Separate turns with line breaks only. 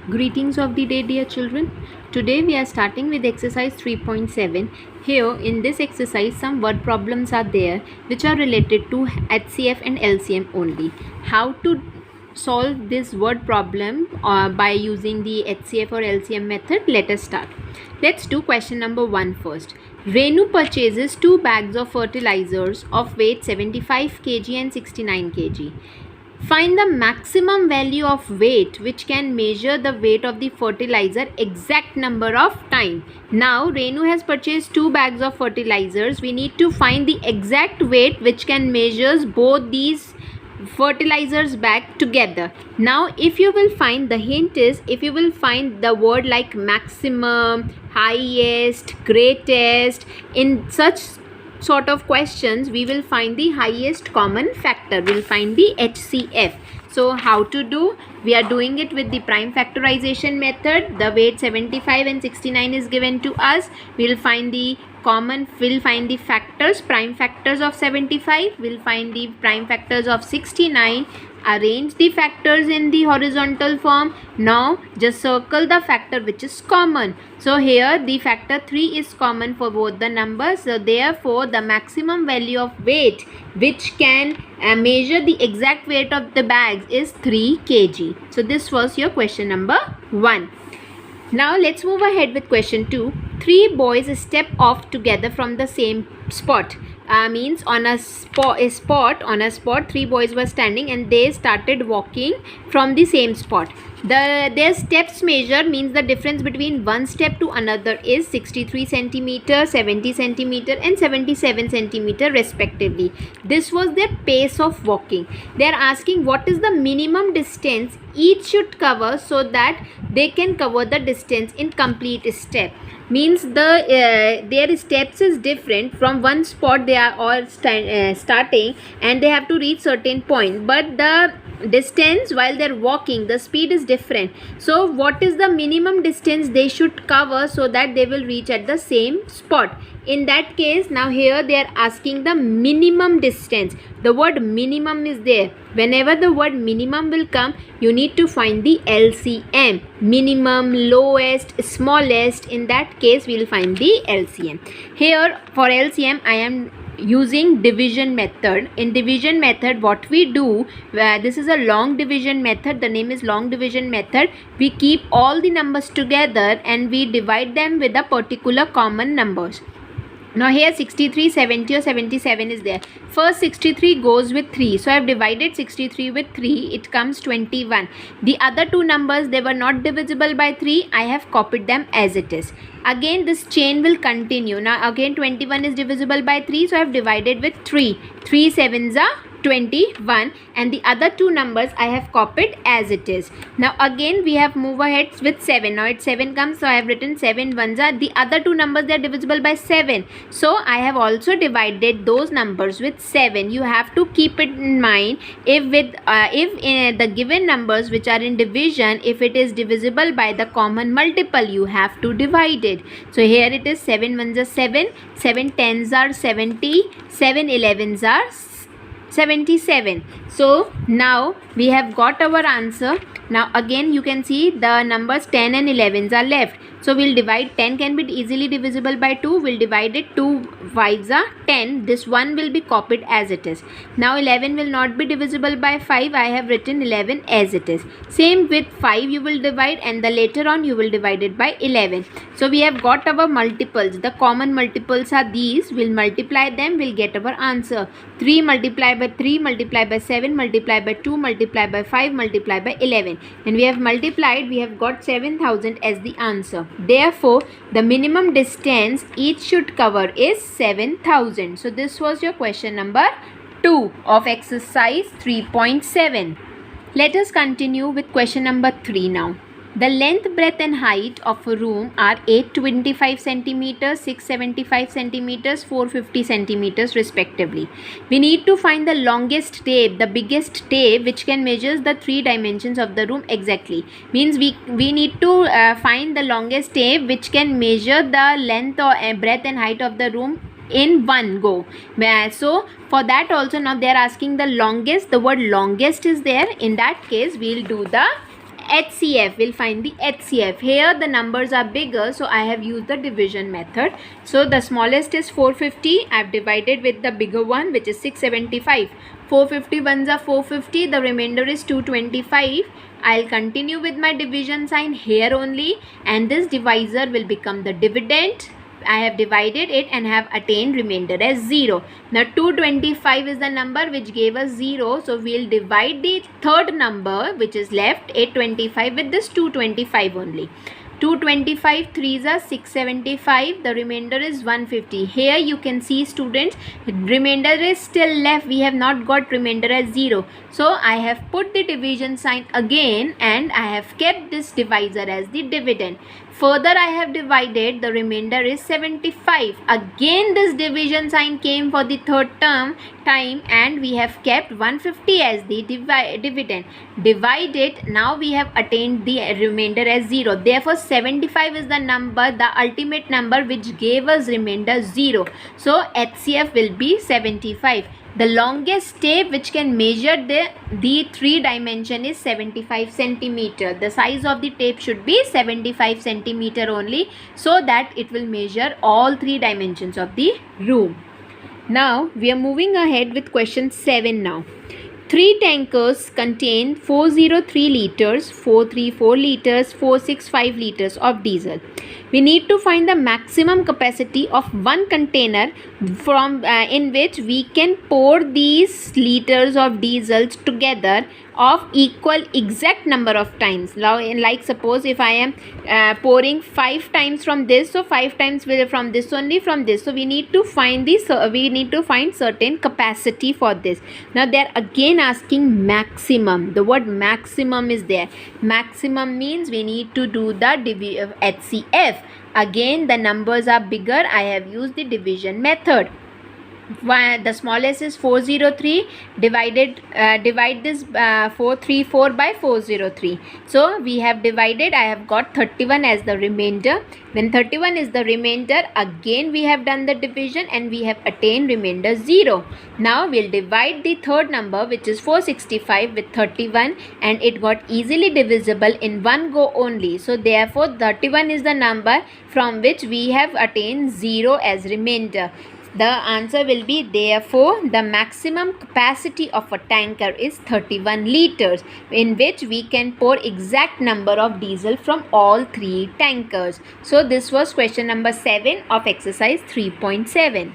Greetings of the day, dear children. Today we are starting with exercise 3.7. Here in this exercise some word problems are there which are related to HCF and LCM only. How to solve this word problem by using the HCF or LCM method? Let us start. Let's do question number 1 first. Renu purchases 2 bags of fertilizers of weight 75 kg and 69 kg. Find the maximum value of weight which can measure the weight of the fertilizer exact number of time. Now Renu has purchased 2 bags of fertilizers. We need to find the exact weight which can measure both these fertilizers bag together. Now if you will find, the hint is, if you will find the word like maximum, highest, greatest, in such sort of questions we will find the highest common factor, we will find the HCF. So how to do? We are doing it with the prime factorization method. The weight 75 and 69 is given to us. We will find the common, we'll find the factors, prime factors of 75, we'll find the prime factors of 69, arrange the factors in the horizontal form. Now just circle the factor which is common. So here the factor 3 is common for both the numbers. So therefore the maximum value of weight which can measure the exact weight of the bags is 3 kg. So this was your question number 1. Now let's move ahead with question 2. 3 boys step off together from the same spot. Means on a spot 3 boys were standing and they started walking from the same spot. Their steps measure, means the difference between one step to another is 63 centimeter, 70 centimeter and 77 centimeter respectively. This was their pace of walking. They are asking what is the minimum distance each should cover so that they can cover the distance in complete step. Means their steps is different. From one spot they are all starting and they have to reach certain point, but the distance while they're walking, the speed is different. So what is the minimum distance they should cover so that they will reach at the same spot? In that case, now here they are asking the minimum distance. The word minimum is there. Whenever the word minimum will come, you need to find the LCM. Minimum, lowest, smallest. In that case, we will find the LCM. Here for LCM, I am using division method. In division method, what we do, this is a long division method. The name is long division method. We keep all the numbers together and we divide them with a particular common numbers. Now here 63, 70 or 77 is there. First 63 goes with 3. So I have divided 63 with 3. It comes 21. The other two numbers, they were not divisible by 3. I have copied them as it is. Again this chain will continue. Now again 21 is divisible by 3. So I have divided with 3. 3 sevens are 21 and the other two numbers I have copied as it is. Now again we have move ahead with 7. Now it's 7 comes, so I have written 7 ones are, the other two numbers, they are divisible by 7. So I have also divided those numbers with 7. You have to keep it in mind, if the given numbers which are in division, if it is divisible by the common multiple, you have to divide it. So here it is 7 ones are 7, 7 tens are 70, 7 elevens are 77. So now we have got our answer. Now again you can see the numbers 10 and 11s are left. So we'll divide. 10 can be easily divisible by 2. We'll divide it. 2 5s are 10. This one will be copied as it is. Now 11 will not be divisible by 5. I have written 11 as it is. Same with 5 you will divide, and the later on you will divide it by 11. So we have got our multiples. The common multiples are these. We'll multiply them. We'll get our answer. 3 multiplied by 3 multiplied by 7 multiplied by 2 multiplied by 5 multiplied by 11. And we have multiplied. We have got 7000 as the answer. Therefore, the minimum distance each should cover is 7000. So this was your question number 2 of exercise 3.7. Let us continue with question number 3 now. The length, breadth and height of a room are 825 centimeters, 675 centimeters, 450 centimeters respectively. We need to find the longest tape, the biggest tape which can measure the 3 dimensions of the room exactly. Means we need to find the longest tape which can measure the length or breadth and height of the room in one go. So for that also now they are asking the longest. The word longest is there. In that case we will do the HCF, we'll find the HCF. Here the numbers are bigger, so I have used the division method. So the smallest is 450. I've divided with the bigger one, which is 675. 450 ones are 450. The remainder is 225. I'll continue with my division sign here only, and this divisor will become the dividend. I have divided it and have attained remainder as 0. Now 225 is the number which gave us 0. So we'll divide the third number which is left, 825, with this 225 only. 225 3s are 675. The remainder is 150. Here you can see, students, remainder is still left. We have not got remainder as 0. So I have put the division sign again and I have kept this divisor as the dividend. Further, I have divided, the remainder is 75. Again this division sign came for the third time, and we have kept 150 as the dividend. Divide it. Now we have attained the remainder as 0. Therefore 75 is the number, the ultimate number which gave us remainder 0. So HCF will be 75. The longest tape which can measure the 3 dimension is 75 centimeter. The size of the tape should be 75 centimeter only, so that it will measure all 3 dimensions of the room. Now we are moving ahead with question 7 now. 3 tankers contain 403 liters, 434 liters, 465 liters of diesel. We need to find the maximum capacity of one container from in which we can pour these liters of diesel together of equal exact number of times. Now, like suppose if I am pouring 5 times from this, so 5 times will from this only, from this. So we need to find this. We need to find certain capacity for this. Now they are again asking maximum. The word maximum is there. Maximum means we need to do the HCF. Again the numbers are bigger. I have used the division method. The smallest is 403. Divide this 434 by 403. So we have divided. I have got 31 as the remainder. When 31 is the remainder, again we have done the division and we have attained remainder 0. Now we'll divide the third number, which is 465, with 31, and it got easily divisible in one go only. So therefore 31 is the number from which we have attained 0 as remainder. The answer will be, therefore the maximum capacity of a tanker is 31 liters, in which we can pour exact number of diesel from all 3 tankers. So this was question number 7 of exercise 3.7.